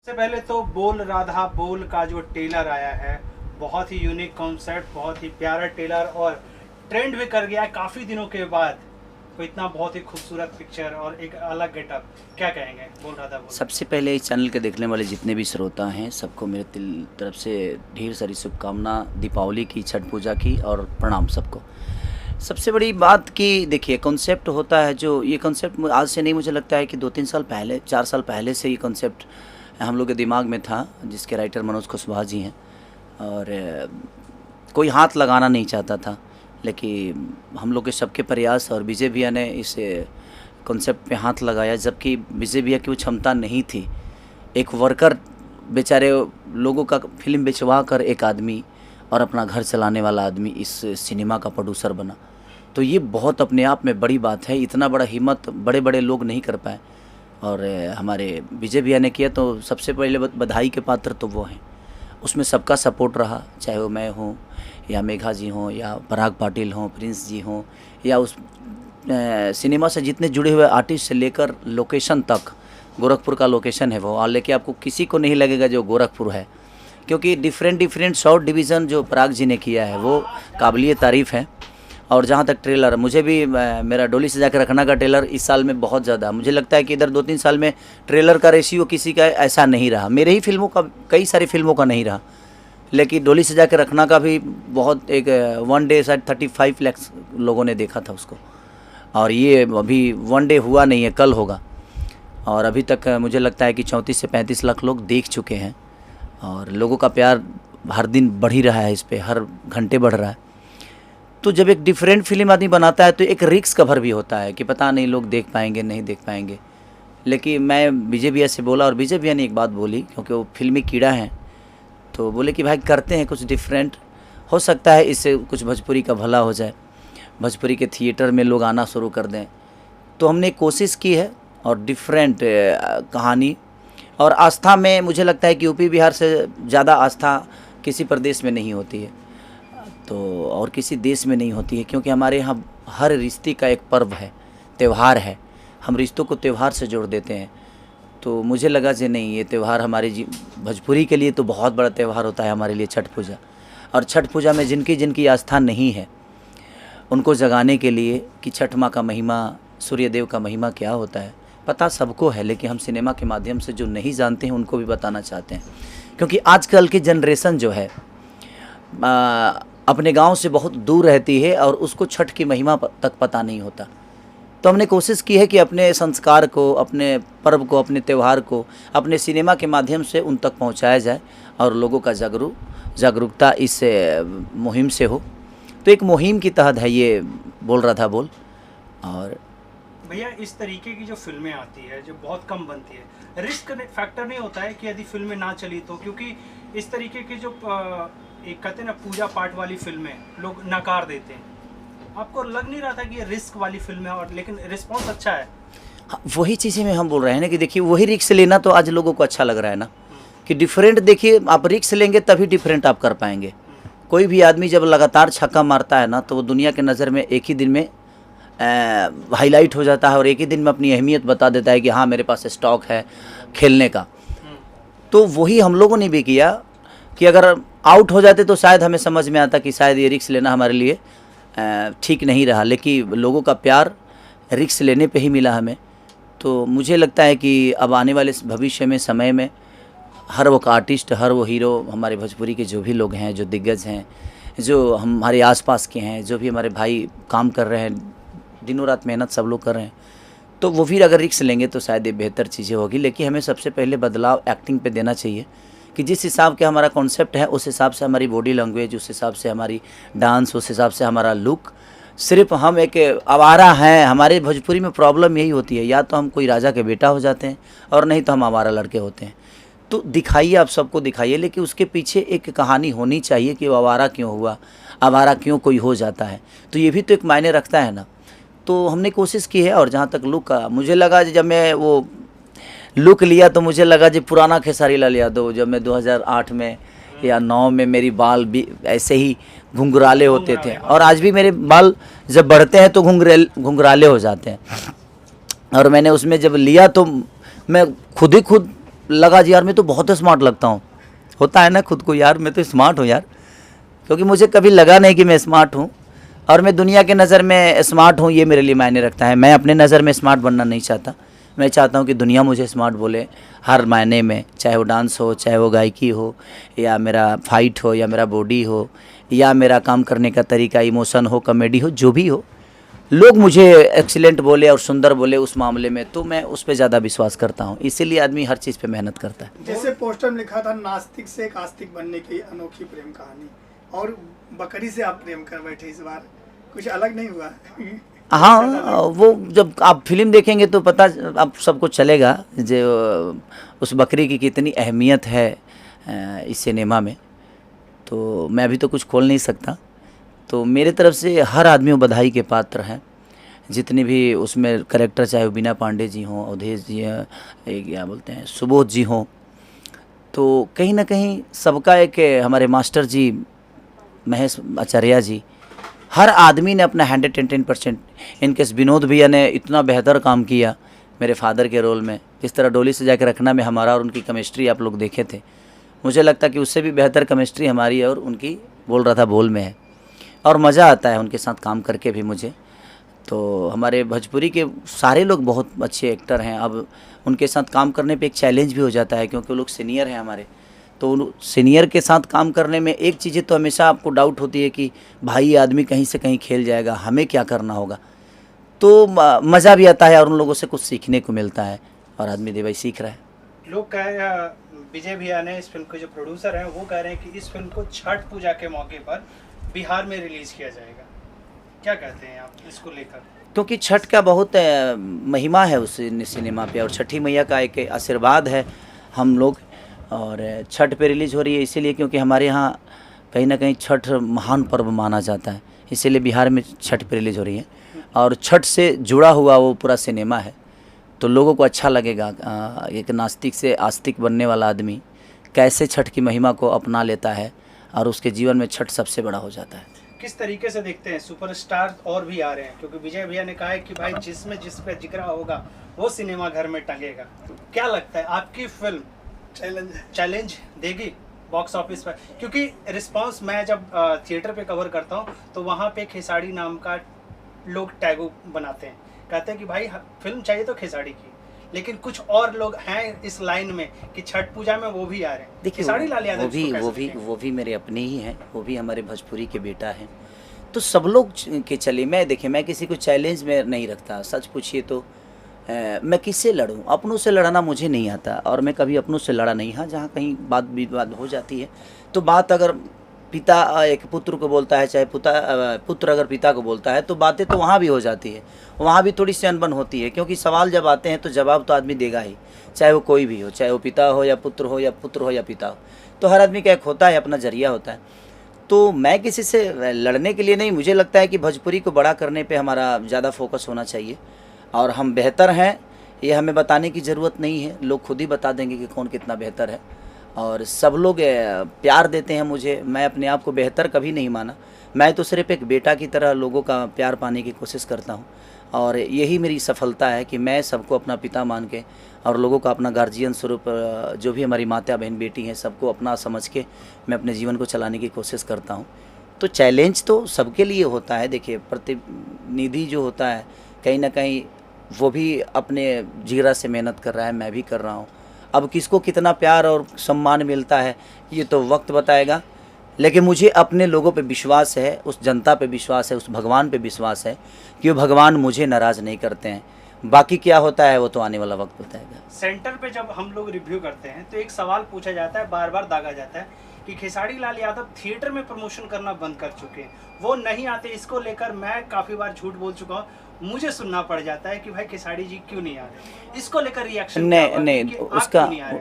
सबसे पहले तो बोल राधा बोल का जो ट्रेलर आया है, बहुत ही यूनिक कॉन्सेप्ट, बहुत ही प्यारा ट्रेलर और ट्रेंड भी कर गया है काफ़ी दिनों के बाद। तो इतना बहुत ही खूबसूरत पिक्चर और एक अलग गेटअप, क्या कहेंगे बोल राधा बोल? सबसे पहले इस चैनल के देखने वाले जितने भी श्रोता हैं सबको मेरे तरफ से ढेर सारी शुभकामना दीपावली की, छठ पूजा की और प्रणाम सबको। सबसे बड़ी बात कि देखिए कॉन्सेप्ट होता है जो ये कॉन्सेप्ट आज से नहीं, मुझे लगता है कि 2-3 साल पहले 4 साल पहले से ये कॉन्सेप्ट हम लोग के दिमाग में था, जिसके राइटर मनोज कुशवाहा जी हैं। और कोई हाथ लगाना नहीं चाहता था, लेकिन हम लोग के सबके प्रयास और विजय भैया ने इस कॉन्सेप्ट पे हाथ लगाया, जबकि विजय भैया की वो क्षमता नहीं थी। एक वर्कर बेचारे लोगों का फिल्म बेचवा कर एक आदमी और अपना घर चलाने वाला आदमी इस सिनेमा का प्रोड्यूसर बना, तो ये बहुत अपने आप में बड़ी बात है। इतना बड़ा हिम्मत बड़े बड़े लोग नहीं कर पाए और हमारे विजय भैया ने किया, तो सबसे पहले बधाई के पात्र तो वो हैं। उसमें सबका सपोर्ट रहा, चाहे वो मैं हूँ या मेघा जी हों या पराग पाटिल हों, प्रिंस जी हों, या उस सिनेमा से जितने जुड़े हुए आर्टिस्ट से लेकर लोकेशन तक। गोरखपुर का लोकेशन है वो, और लेके आपको किसी को नहीं लगेगा जो गोरखपुर है, क्योंकि डिफरेंट शॉर्ट डिवीज़न जो पराग जी ने किया है वो काबिलियत तारीफ़ है। और जहाँ तक ट्रेलर, मुझे भी मेरा डोली सजा के रखना का ट्रेलर इस साल में बहुत ज़्यादा, मुझे लगता है कि इधर 2-3 साल में ट्रेलर का रेशियो किसी का ऐसा नहीं रहा। मेरे ही फिल्मों का, कई सारी फिल्मों का नहीं रहा, लेकिन डोली सजा के रखना का भी बहुत एक 1 डे शायद 35 लाख लोगों ने देखा था उसको। और ये अभी 1 डे हुआ नहीं है, कल होगा। और अभी तक मुझे लगता है कि 34 से 35 लाख लोग देख चुके हैं। और लोगों का प्यार हर दिन बढ़ ही रहा है, इस पर हर घंटे बढ़ रहा है। तो जब एक डिफरेंट फिल्म आदमी बनाता है तो एक रिस्क कवर भी होता है कि पता नहीं लोग देख पाएंगे नहीं देख पाएंगे। लेकिन मैं विजय भैया से बोला, और विजय भैया ने एक बात बोली, क्योंकि वो फिल्मी कीड़ा हैं, तो बोले कि भाई करते हैं कुछ डिफरेंट, हो सकता है इससे कुछ भोजपुरी का भला हो जाए, भोजपुरी के थिएटर में लोग आना शुरू कर दें। तो हमने कोशिश की है और डिफरेंट कहानी और आस्था में, मुझे लगता है कि यूपी बिहार से ज़्यादा आस्था किसी प्रदेश में नहीं होती है, तो और किसी देश में नहीं होती है, क्योंकि हमारे यहाँ हर रिश्ते का एक पर्व है, त्यौहार है। हम रिश्तों को त्यौहार से जोड़ देते हैं। तो मुझे लगा कि नहीं, ये त्यौहार हमारे भोजपुरी के लिए तो बहुत बड़ा त्यौहार होता है हमारे लिए, छठ पूजा। और छठ पूजा में जिनकी जिनकी आस्था नहीं है उनको जगाने के लिए कि छठ माँ का महिमा, सूर्य देव का महिमा क्या होता है, पता सबको है, लेकिन हम सिनेमा के माध्यम से जो नहीं जानते हैं उनको भी बताना चाहते हैं। क्योंकि आजकल की जनरेशन जो है अपने गांव से बहुत दूर रहती है और उसको छठ की महिमा तक पता नहीं होता। तो हमने कोशिश की है कि अपने संस्कार को, अपने पर्व को, अपने त्यौहार को अपने सिनेमा के माध्यम से उन तक पहुंचाया जाए और लोगों का जागरूकता इस मुहिम से हो। तो एक मुहिम की तहत है ये बोल रहा था बोल। और भैया इस तरीके की जो फिल्में आती है जो बहुत कम बनती है, रिस्क फैक्टर नहीं होता है कि यदि फिल्में ना चली तो? क्योंकि इस तरीके की जो एक कहते हैं ना पूजा पाठ वाली फिल्में लोग नकार देते हैं, आपको लग नहीं रहा था कि ये रिस्क वाली फिल्म है, और लेकिन रिस्पॉन्स अच्छा है? हाँ, वही चीज़ें में हम बोल रहे हैं ना कि देखिए वही रिस्क लेना तो आज लोगों को अच्छा लग रहा है ना, कि डिफरेंट। देखिए आप रिस्क लेंगे तभी डिफरेंट आप कर पाएंगे। कोई भी आदमी जब लगातार छक्का मारता है ना, तो वो दुनिया के नज़र में एक ही दिन में हाईलाइट हो जाता है और एक ही दिन में अपनी अहमियत बता देता है कि हाँ मेरे पास स्टॉक है खेलने का। तो वही हम लोगों ने भी किया कि अगर आउट हो जाते तो शायद हमें समझ में आता कि शायद ये रिस्क लेना हमारे लिए ठीक नहीं रहा, लेकिन लोगों का प्यार रिस्क लेने पे ही मिला हमें। तो मुझे लगता है कि अब आने वाले भविष्य में, समय में, हर वो आर्टिस्ट, हर वो हीरो, हमारे भोजपुरी के जो भी लोग हैं, जो दिग्गज हैं, जो हमारे आसपास के हैं, जो भी हमारे भाई काम कर रहे हैं, दिनों रात मेहनत सब लोग कर रहे हैं, तो वो भी अगर रिस्क लेंगे तो शायद ये बेहतर चीज़ें होगी। लेकिन हमें सबसे पहले बदलाव एक्टिंग पे देना चाहिए कि जिस हिसाब के हमारा कॉन्सेप्ट है उस हिसाब से हमारी बॉडी लैंग्वेज, उस हिसाब से हमारी डांस, उस हिसाब से हमारा लुक। सिर्फ हम एक आवारा हैं, हमारे भोजपुरी में प्रॉब्लम यही होती है, या तो हम कोई राजा के बेटा हो जाते हैं और नहीं तो हम आवारा लड़के होते हैं। तो दिखाइए, आप सबको दिखाइए, लेकिन उसके पीछे एक कहानी होनी चाहिए कि वो आवारा क्यों हुआ, आवारा क्यों कोई हो जाता है, तो ये भी तो एक मायने रखता है ना। तो हमने कोशिश की है। और जहाँ तक लुक का, मुझे लगा जब मैं वो लुक लिया तो मुझे लगा जी पुराना खेसारी लाल यादव, जब मैं 2008 में या 9 में मेरी बाल भी ऐसे ही घुंघराले होते थे, और आज भी मेरे बाल जब बढ़ते हैं तो घुंघराले हो जाते हैं। और मैंने उसमें जब लिया तो मैं खुद लगा जी यार मैं तो बहुत स्मार्ट लगता हूँ। होता है ना खुद को, यार मैं तो स्मार्ट हूँ यार, क्योंकि मुझे कभी लगा नहीं कि मैं स्मार्ट हूँ और मैं दुनिया के नज़र में स्मार्ट हूँ, ये मेरे लिए मायने रखता है। मैं अपने नज़र में स्मार्ट बनना नहीं चाहता, मैं चाहता हूँ कि दुनिया मुझे स्मार्ट बोले हर मायने में, चाहे वो डांस हो, चाहे वो गायकी हो, या मेरा फाइट हो, या मेरा बॉडी हो, या मेरा काम करने का तरीका, इमोशन हो, कॉमेडी हो, जो भी हो, लोग मुझे एक्सीलेंट बोले और सुंदर बोले उस मामले में, तो मैं उस पर ज़्यादा विश्वास करता हूँ। इसीलिए आदमी हर चीज़ पे मेहनत करता है। जैसे पोस्टर में लिखा था नास्तिक से एक आस्तिक बनने की अनोखी प्रेम कहानी, और बकरी से आप प्रेम कर बैठे इस बार, कुछ अलग नहीं हुआ? हाँ, वो जब आप फिल्म देखेंगे तो पता आप सबको चलेगा जो उस बकरी की कितनी अहमियत है इस सिनेमा में। तो मैं अभी तो कुछ खोल नहीं सकता। तो मेरे तरफ से हर आदमी वो बधाई के पात्र हैं, जितने भी उसमें करेक्टर, चाहे वो बीना पांडे जी हों, अवधेश जी हैं, क्या बोलते हैं, सुबोध जी हों, तो कहीं ना कहीं सबका एक हमारे मास्टर जी महेश आचार्य जी, हर आदमी ने अपना 110%। इनकेस विनोद भैया ने इतना बेहतर काम किया मेरे फादर के रोल में, जिस तरह डोली सजा के रखना में हमारा और उनकी केमिस्ट्री आप लोग देखे थे, मुझे लगता कि उससे भी बेहतर केमिस्ट्री हमारी और उनकी बोल रहा था बोल में है, और मज़ा आता है उनके साथ काम करके भी मुझे। तो हमारे भोजपुरी के सारे लोग बहुत अच्छे एक्टर हैं। अब उनके साथ काम करने पे एक चैलेंज भी हो जाता है, क्योंकि वो लोग सीनियर हैं हमारे। तो सीनियर के साथ काम करने में एक चीज़ें तो हमेशा आपको डाउट होती है कि भाई आदमी कहीं से कहीं खेल जाएगा, हमें क्या करना होगा। तो मज़ा भी आता है और उन लोगों से कुछ सीखने को मिलता है, और आदमी दे भाई सीख रहा है। लोग कह रहे हैं, विजय भैया ने, इस फिल्म के जो प्रोड्यूसर हैं, वो कह रहे हैं कि इस फिल्म को छठ पूजा के मौके पर बिहार में रिलीज किया जाएगा। क्या कहते हैं आप इसको लेकर? क्योंकि छठ का बहुत महिमा है उस सिनेमा पे, और छठी मैया का एक आशीर्वाद है हम लोग, और छठ पे रिलीज़ हो रही है इसीलिए क्योंकि हमारे यहाँ कहीं ना कहीं छठ महान पर्व माना जाता है, इसीलिए बिहार में छठ पे रिलीज़ हो रही है। और छठ से जुड़ा हुआ वो पूरा सिनेमा है, तो लोगों को अच्छा लगेगा। एक नास्तिक से आस्तिक बनने वाला आदमी कैसे छठ की महिमा को अपना लेता है, और उसके जीवन में छठ सबसे बड़ा हो जाता है। किस तरीके से देखते हैं? सुपरस्टार और भी आ रहे हैं, क्योंकि विजय भैया ने कहा है कि भाई जिसमें जिस पे जिक्र होगा वो सिनेमा घर में टंगेगा। क्या लगता है आपकी फिल्म चैलेंज देगी बॉक्स ऑफिस पर? क्योंकि रिस्पांस मैं जब थिएटर पे कवर करता हूँ तो वहाँ पे खेसाड़ी नाम का लोग टैगो बनाते हैं, कहते हैं कि भाई फिल्म चाहिए तो खेसाड़ी की, लेकिन कुछ और लोग हैं इस लाइन में कि छठ पूजा में वो भी आ रहे हैं। देखिए खेसारी लाल यादव वो भी मेरे अपने ही हैं, वो भी हमारे भोजपुरी के बेटा हैं। तो सब लोग के चले, मैं देखिए मैं किसी को चैलेंज में नहीं रखता। सच पूछिए तो मैं किससे लड़ूं? अपनों से लड़ना मुझे नहीं आता, और मैं कभी अपनों से लड़ा नहीं। हाँ, जहाँ कहीं बात विवाद हो जाती है तो बात अगर पिता एक पुत्र को बोलता है, चाहे पुत्र अगर पिता को बोलता है, तो बातें तो वहाँ भी हो जाती है, वहाँ भी थोड़ी सी अनबन होती है, क्योंकि सवाल जब आते हैं तो जवाब तो आदमी देगा ही, चाहे वो कोई भी हो, चाहे वो पिता हो या पुत्र हो, या पुत्र हो या पिता हो। तो हर आदमी का एक होता है, अपना जरिया होता है। तो मैं किसी से लड़ने के लिए नहीं, मुझे लगता है कि भोजपुरी को बड़ा करने पर हमारा ज़्यादा फोकस होना चाहिए, और हम बेहतर हैं ये हमें बताने की ज़रूरत नहीं है, लोग खुद ही बता देंगे कि कौन कितना बेहतर है। और सब लोग प्यार देते हैं मुझे, मैं अपने आप को बेहतर कभी नहीं माना, मैं तो सिर्फ एक बेटा की तरह लोगों का प्यार पाने की कोशिश करता हूँ, और यही मेरी सफलता है कि मैं सबको अपना पिता मान के और लोगों का अपना गार्जियन स्वरूप, जो भी हमारी माता बहन बेटी हैं, सबको अपना समझ के मैं अपने जीवन को चलाने की कोशिश करता हूँ। तो चैलेंज तो सबके लिए होता है। देखिए प्रतिनिधि जो होता है कहीं ना कहीं वो भी अपने जीरा से मेहनत कर रहा है, मैं भी कर रहा हूँ। अब किसको कितना प्यार और सम्मान मिलता है ये तो वक्त बताएगा, लेकिन मुझे अपने लोगों पे विश्वास है, उस जनता पे विश्वास है, उस भगवान पे विश्वास है कि वो भगवान मुझे नाराज़ नहीं करते हैं। बाकी क्या होता है वो तो आने वाला वक्त बताएगा। सेंटर पे जब हम लोग रिव्यू करते हैं तो एक सवाल पूछा जाता है, बार बार दागा जाता है कि खेसारी लाल यादव थिएटर में प्रमोशन करना बंद कर चुके हैं, वो नहीं आते। इसको लेकर मैं काफ़ी बार झूठ बोल चुका हूँ, मुझे सुनना पड़ जाता है कि भाई खेसारी जी क्यों नहीं आ रहे। इसको लेकर रिएक्शन नहीं,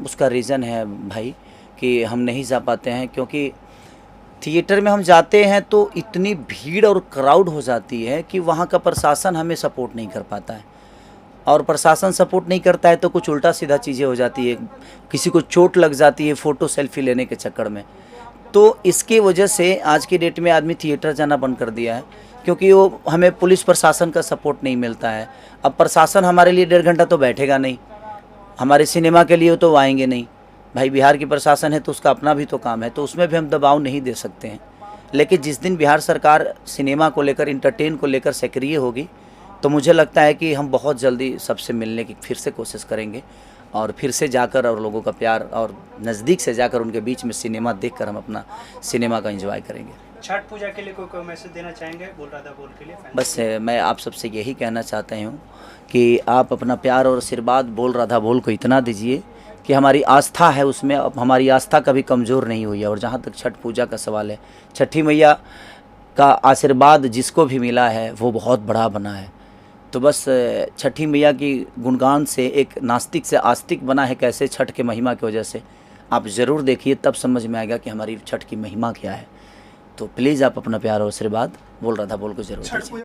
उसका रीज़न है भाई कि हम नहीं जा पाते हैं, क्योंकि थिएटर में हम जाते हैं तो इतनी भीड़ और क्राउड हो जाती है कि वहाँ का प्रशासन हमें सपोर्ट नहीं कर पाता है, और प्रशासन सपोर्ट नहीं करता है तो कुछ उल्टा सीधा चीज़ें हो जाती है, किसी को चोट लग जाती है फ़ोटो सेल्फी लेने के चक्कर में। तो इसकी वजह से आज की डेट में आदमी थिएटर जाना बंद कर दिया है, क्योंकि वो हमें पुलिस प्रशासन का सपोर्ट नहीं मिलता है। अब प्रशासन हमारे लिए 1.5 घंटा तो बैठेगा नहीं, हमारे सिनेमा के लिए तो वो आएंगे नहीं। भाई बिहार की प्रशासन है तो उसका अपना भी तो काम है, तो उसमें भी हम दबाव नहीं दे सकते हैं। लेकिन जिस दिन बिहार सरकार सिनेमा को लेकर, इंटरटेन को लेकर सक्रिय होगी, तो मुझे लगता है कि हम बहुत जल्दी सबसे मिलने की फिर से कोशिश करेंगे और फिर से जाकर और लोगों का प्यार और नज़दीक से जाकर उनके बीच में सिनेमा देखकर हम अपना सिनेमा का एंजॉय करेंगे। छठ पूजा के लिए कोई मैसेज देना चाहेंगे बोल राधा बोल के लिए? बस मैं आप सबसे यही कहना चाहता हूँ कि आप अपना प्यार और आशीर्वाद बोल राधा बोल को इतना दीजिए कि हमारी आस्था है उसमें, अब हमारी आस्था कभी कमज़ोर नहीं हुई है। और जहाँ तक छठ पूजा का सवाल है, छठी मैया का आशीर्वाद जिसको भी मिला है वो बहुत बड़ा बना है। तो बस छठी मैया की गुणगान से एक नास्तिक से आस्तिक बना है कैसे, छठ के महिमा की वजह से। आप ज़रूर देखिए, तब समझ में आएगा कि हमारी छठ की महिमा क्या है। तो प्लीज़ आप अपना प्यार और आशीर्वाद बोल राधा बोल को ज़रूर दीजिए।